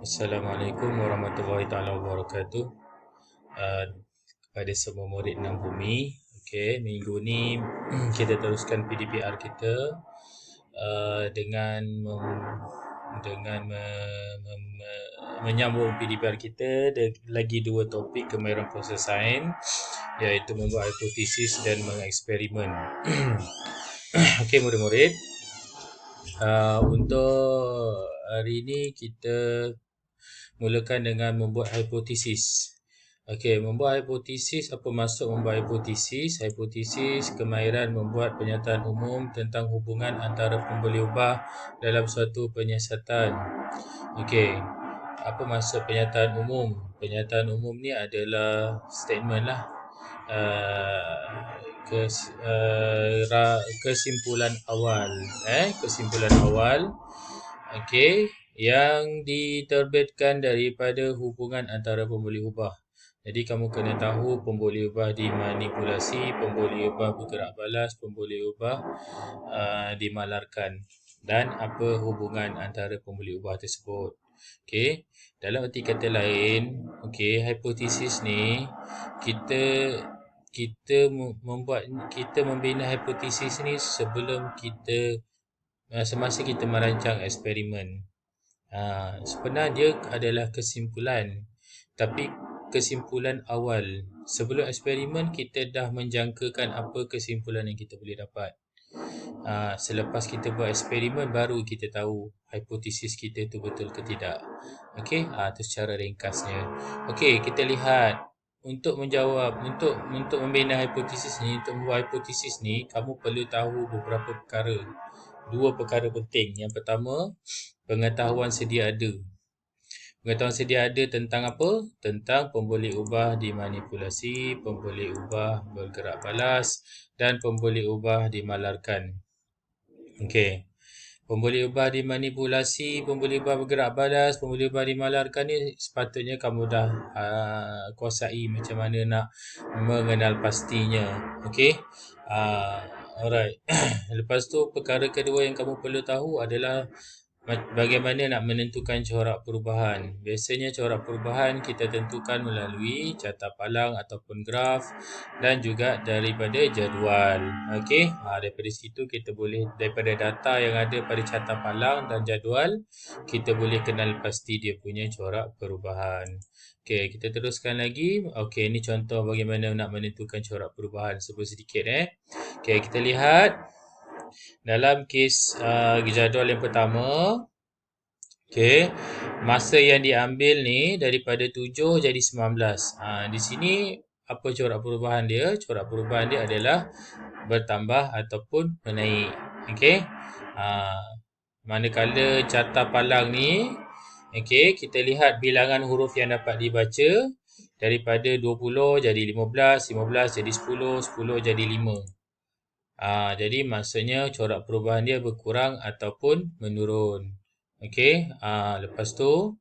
Assalamualaikum warahmatullahi taala wabarakatuh. Uh, kepada semua murid Enam Bumi. Okey, minggu ni kita teruskan PDPR kita dengan menyambung PDPR kita lagi dua topik kemahiran proses sains, iaitu membuat hipotesis dan mengeksperimen. Okey murid-murid, untuk hari ini kita mulakan dengan membuat hipotesis. Okey, membuat hipotesis, apa maksud membuat hipotesis? Hipotesis kemahiran membuat pernyataan umum tentang hubungan antara pembuli ubah dalam suatu penyiasatan. Okey, apa maksud pernyataan umum? Pernyataan umum ni adalah statement lah. Kesimpulan awal, kesimpulan awal. Okey, yang diterbitkan daripada hubungan antara pembuli ubah. Jadi kamu kena tahu pembuli ubah dimanipulasi, pembuli ubah bergerak balas, pembuli ubah dimalarkan, dan apa hubungan antara pembuli ubah tersebut. Okey, dalam erti kata lain, okey, hipotesis ni kita membina hipotesis ni sebelum semasa kita merancang eksperimen. Sebenarnya dia adalah kesimpulan, tapi kesimpulan awal. Sebelum eksperimen kita dah menjangkakan apa kesimpulan yang kita boleh dapat. Selepas kita buat eksperimen baru kita tahu hipotesis kita tu betul ke tidak. Okey, itu secara ringkasnya. Okey, kita lihat untuk membina hipotesis ni, untuk membuat hipotesis ni, kamu perlu tahu beberapa perkara. Dua perkara penting. Yang pertama, pengetahuan sedia ada. Pengetahuan sedia ada tentang apa? Tentang pembuli ubah dimanipulasi, pembuli ubah bergerak balas, dan pembuli ubah dimalarkan. Okey. Pembuli ubah dimanipulasi, pembuli ubah bergerak balas, pembuli ubah dimalarkan ni sepatutnya kamu dah kuasai macam mana nak mengenal pastinya. Okey. Alright. Lepas tu perkara kedua yang kamu perlu tahu adalah bagaimana nak menentukan corak perubahan. Biasanya corak perubahan kita tentukan melalui carta palang ataupun graf dan juga daripada jadual. Okey, daripada situ kita boleh, daripada data yang ada pada carta palang dan jadual, kita boleh kenal pasti dia punya corak perubahan. Okey, kita teruskan lagi. Okey, ini contoh bagaimana nak menentukan corak perubahan. Sebut sedikit Okey, kita lihat dalam kes jadual yang pertama. Okey, masa yang diambil ni daripada 7 jadi 19. Di sini apa corak perubahan dia? Corak perubahan dia adalah bertambah ataupun menaik. Okey. Manakala carta palang ni, okey, kita lihat bilangan huruf yang dapat dibaca daripada 20 jadi 15, 15 jadi 10, 10 jadi 5. Jadi maksudnya corak perubahan dia berkurang ataupun menurun. Okey, lepas tu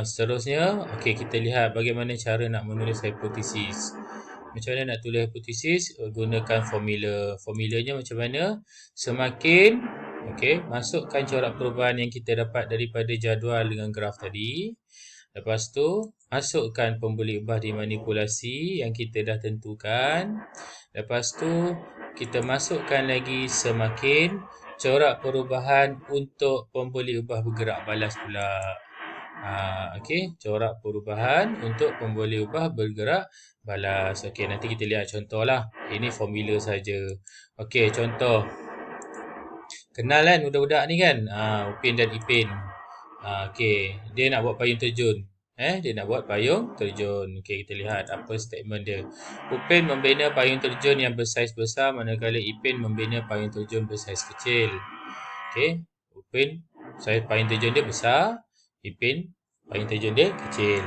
seterusnya, okey, kita lihat bagaimana cara nak menulis hipotesis. Macam mana nak tulis hipotesis? Gunakan formula. Formulanya macam mana? Semakin, okey, masukkan corak perubahan yang kita dapat daripada jadual dengan graf tadi. Lepas tu, masukkan pembuli ubah dimanipulasi yang kita dah tentukan. Lepas tu, kita masukkan lagi semakin corak perubahan untuk pembuli ubah bergerak balas pula. Okey, corak perubahan untuk pembuli ubah bergerak balas. Okey, nanti kita lihat contoh lah. Ini formula saja. Okey, contoh. Kenal kan budak-budak ni kan? Upin dan Ipin. Okey, dia nak buat payung terjun. Dia nak buat payung terjun. Okey, kita lihat apa statement dia. Upin membina payung terjun yang bersaiz besar, manakala Ipin membina payung terjun bersaiz kecil. Okey, Upin payung terjun dia besar, Ipin payung terjun dia kecil.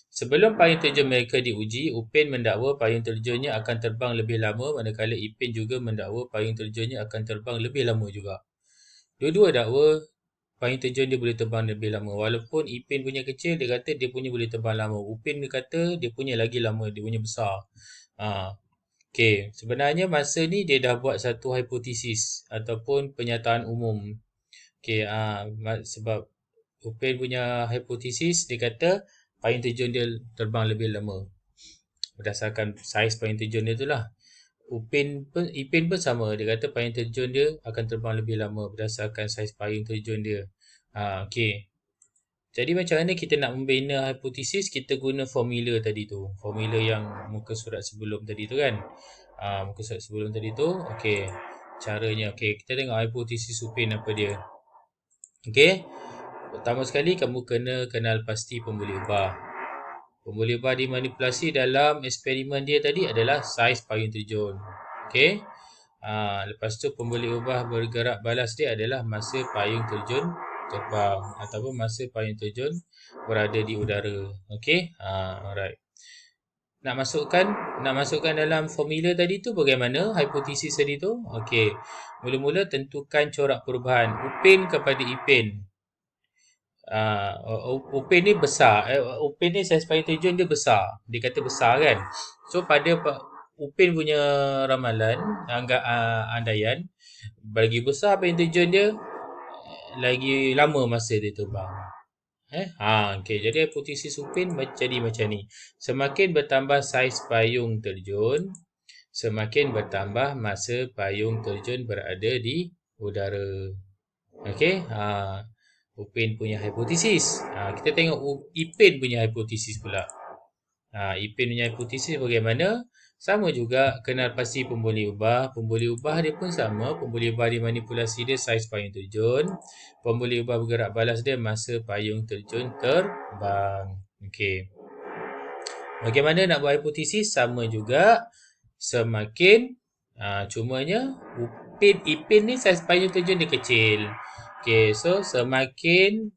Sebelum payung terjun mereka diuji, Upin mendakwa payung terjunnya akan terbang lebih lama, manakala Ipin juga mendakwa payung terjunnya akan terbang lebih lama juga. Dua-dua dakwa payung terjun dia boleh terbang lebih lama. Walaupun Ipin punya kecil, dia kata dia punya boleh terbang lama. Upin dia kata dia punya lagi lama, dia punya besar. Okey, sebenarnya masa ni dia dah buat satu hipotesis ataupun pernyataan umum. Okey, sebab Upin punya hipotesis, dia kata payung terjun dia terbang lebih lama. Berdasarkan saiz payung terjun dia tu lah. Ipin pun sama. Dia kata payung terjun dia akan terbang lebih lama berdasarkan saiz payung terjun dia. Okey. Jadi macam mana kita nak membina hipotesis? Kita guna formula tadi tu. Formula yang muka surat sebelum tadi tu kan. Muka surat sebelum tadi tu. Okey. Caranya. Okey. Kita tengok hipotesis Upin apa dia. Okey. Pertama sekali kamu kena kenal pasti pembuli ubah. Pembuli ubah dimanipulasi dalam eksperimen dia tadi adalah saiz payung terjun. Okey. Lepas tu pembuli ubah bergerak balas dia adalah masa payung terjun terbang ataupun masa payung terjun berada di udara. Okey. Alright. Nak masukkan dalam formula tadi tu bagaimana hipotesis tadi tu? Okey. Mula-mula tentukan corak perubahan Upin kepada Ipin. Upin ni besar. Upin ni saiz payung terjun dia besar. Dia kata besar kan. So pada Upin punya ramalan, andaian, lagi besar payung terjun dia, lagi lama masa dia terbang. Okay. Jadi hipotesis Upin jadi macam ni. Semakin bertambah saiz payung terjun, semakin bertambah masa payung terjun berada di udara. Okey. Upin punya hipotesis. Kita tengok Ipin punya hipotesis pula. Ipin punya hipotesis bagaimana? Sama juga kenal pasti pembuli ubah. Pembuli ubah dia pun sama. Pembuli ubah dimanipulasi dia saiz payung terjun. Pembuli ubah bergerak balas dia masa payung terjun terbang. Okey. Bagaimana nak buat hipotesis? Sama juga. Semakin cumanya Ipin ni saiz payung terjun dia kecil. Okey, so semakin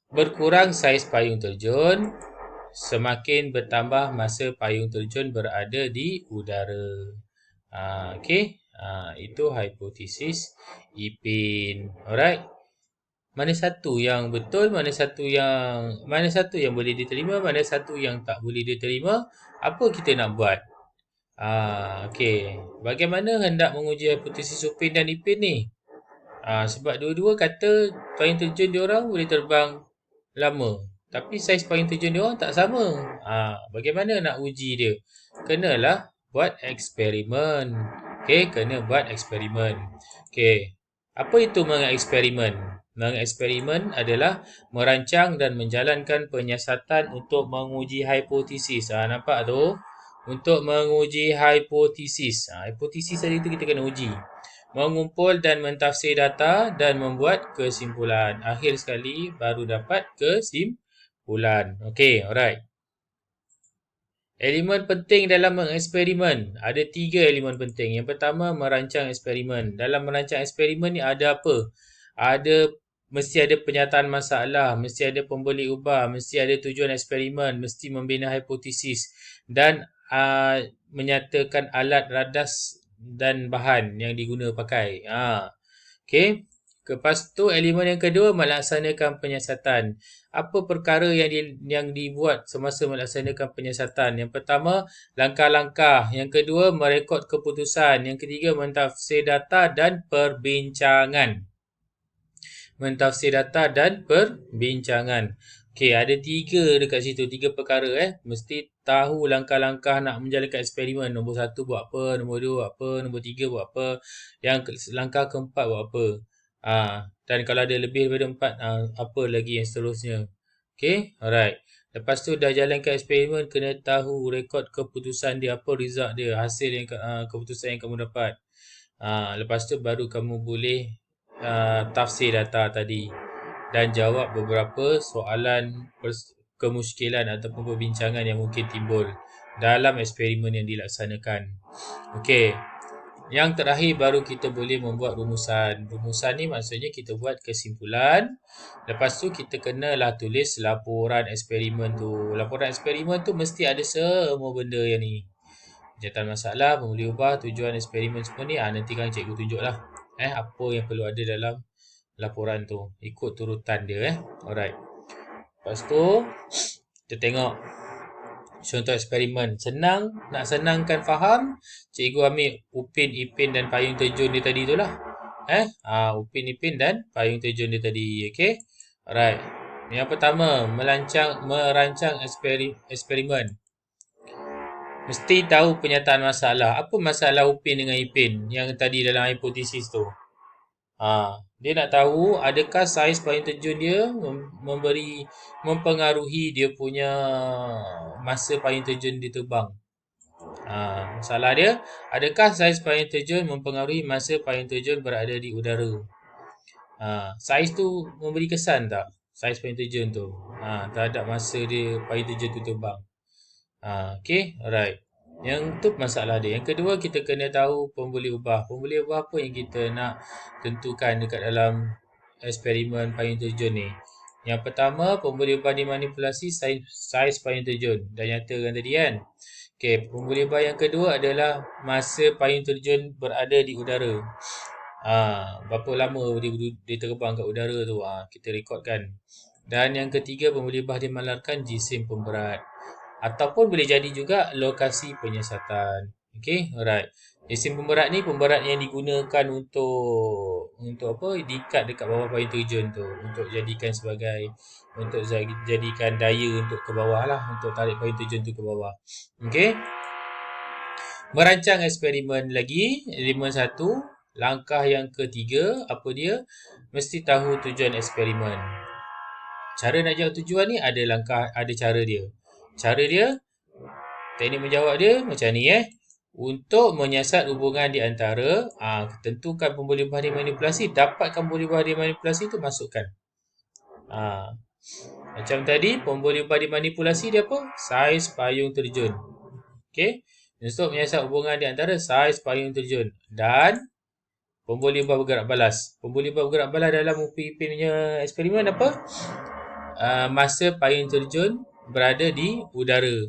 berkurang saiz payung terjun, semakin bertambah masa payung terjun berada di udara. Okey, itu hipotesis Ipin. Alright. Mana satu yang betul, mana satu yang boleh diterima, mana satu yang tak boleh diterima? Apa kita nak buat? Okey. Bagaimana hendak menguji hipotesis Upin dan Ipin ni? Sebab dua-dua kata payung terjun diorang boleh terbang lama. Tapi saiz payung terjun diorang tak sama. Bagaimana nak uji dia? Kenalah buat eksperimen. Okey, kena buat eksperimen. Okey. Apa itu mengeksperimen? Mengeksperimen adalah merancang dan menjalankan penyiasatan untuk menguji hipotesis. Nampak tu? Untuk menguji hipotesis. Hipotesis tadi tu kita kena uji. Mengumpul dan mentafsir data dan membuat kesimpulan. Akhir sekali baru dapat kesimpulan. Okey, alright. Elemen penting dalam mengeksperimen. Ada 3 elemen penting. Yang pertama, merancang eksperimen. Dalam merancang eksperimen ni ada apa? Mesti ada penyataan masalah, mesti ada pembuli ubah, mesti ada tujuan eksperimen, mesti membina hipotesis dan menyatakan alat radas dan bahan yang diguna pakai. Okey. Lepas tu elemen yang kedua melaksanakan penyiasatan. Apa perkara yang dibuat semasa melaksanakan penyiasatan? Yang pertama, langkah-langkah. Yang kedua, merekod keputusan. Yang ketiga, mentafsir data dan perbincangan. Mentafsir data dan perbincangan. Okey, ada 3 dekat situ, 3 perkara Mesti tahu langkah-langkah nak menjalankan eksperimen. Nombor 1 buat apa, nombor 2 buat apa, nombor 3 buat apa, langkah keempat buat apa. Dan kalau ada lebih daripada 4, apa lagi yang seterusnya. Okey, alright. Lepas tu dah jalankan eksperimen, kena tahu rekod keputusan dia, apa result dia, hasil yang keputusan yang kamu dapat. Lepas tu baru kamu boleh tafsir data tadi dan jawab beberapa soalan kemusykilan ataupun perbincangan yang mungkin timbul dalam eksperimen yang dilaksanakan. Okey. Yang terakhir baru kita boleh membuat rumusan. Rumusan ni maksudnya kita buat kesimpulan. Lepas tu kita kenalah tulis laporan eksperimen tu. Laporan eksperimen tu mesti ada semua benda yang ni. Penyataan masalah, pembuli ubah, tujuan eksperimen semua ni. Nanti kan cikgu tunjuklah apa yang perlu ada dalam laporan tu. Ikut turutan dia Alright. Lepas tu kita tengok contoh eksperimen. Nak senangkan faham, cikgu ambil Upin, Ipin dan payung terjun dia tadi tu lah. Upin, Ipin dan payung terjun dia tadi. Okey. Alright. Yang pertama, merancang eksperimen. Mesti tahu penyataan masalah. Apa masalah Upin dengan Ipin yang tadi dalam hipotesis tu? Dia nak tahu adakah saiz payung terjun dia mempengaruhi dia punya masa payung terjun dia terbang. Masalah dia, adakah saiz payung terjun mempengaruhi masa payung terjun berada di udara? Saiz tu memberi kesan tak? Saiz payung terjun tu. Terhadap masa dia payung terjun tu terbang. Okay, alright. Yang tu masalah dia. Yang kedua, kita kena tahu pemboleh ubah. Pemboleh ubah apa yang kita nak tentukan dekat dalam eksperimen payung terjun ni. Yang pertama, pemboleh ubah dimanipulasi saiz payung terjun. Dah nyatakan tadi kan. Okay, pemboleh ubah yang kedua adalah masa payung terjun berada di udara. Berapa lama dia terbang kat udara tu. Kita rekodkan. Dan yang ketiga, pemboleh ubah dimalarkan jisim pemberat. Ataupun boleh jadi juga lokasi penyiasatan. Okey, alright. Jisim pemberat ni pemberat yang digunakan untuk apa? Diikat dekat bawah payung terjun tu untuk jadikan daya untuk ke bawah lah, untuk tarik payung terjun tu ke bawah. Okey. Merancang eksperimen lagi, elemen 1. Langkah yang ketiga, apa dia? Mesti tahu tujuan eksperimen. Cara nak jawab tujuan ni ada cara dia. Cara dia, teknik menjawab dia macam ni Untuk menyiasat hubungan di antara, tentukan pemboleh ubah dimanipulasi, dapatkan pemboleh ubah dimanipulasi tu, masukkan. Macam tadi, pemboleh ubah dimanipulasi dia apa? Saiz payung terjun. Okey. Untuk menyiasat hubungan di antara saiz payung terjun dan pemboleh ubah bergerak balas. Pemboleh ubah bergerak balas dalam Upin punya eksperimen apa? Masa payung terjun berada di udara.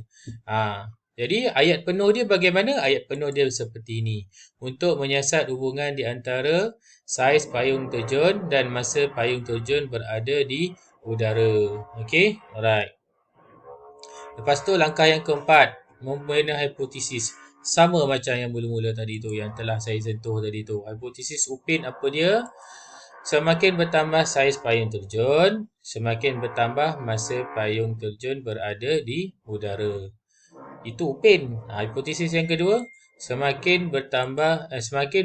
Jadi ayat penuh dia bagaimana? Ayat penuh dia seperti ini. Untuk menyiasat hubungan di antara saiz payung terjun dan masa payung terjun berada di udara. Okey, alright. Lepas tu langkah yang keempat, membina hipotesis. Sama macam yang mula-mula tadi tu, yang telah saya sentuh tadi tu. Hipotesis Upin apa dia? Semakin bertambah saiz payung terjun, semakin bertambah masa payung terjun berada di udara. Itu Upin. Hipotesis yang kedua, semakin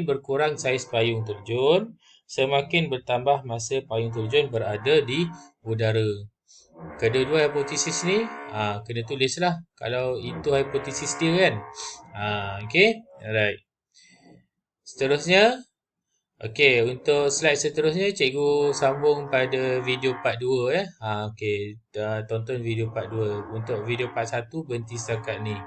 berkurang saiz payung terjun, semakin bertambah masa payung terjun berada di udara. Kedua-dua hipotesis ni kena tulislah kalau itu hipotesis dia kan. Okey, alright. Seterusnya, okey, untuk slide seterusnya cikgu sambung pada video part 2 okey, tonton video part 2. Untuk video part 1 berhenti setakat ni.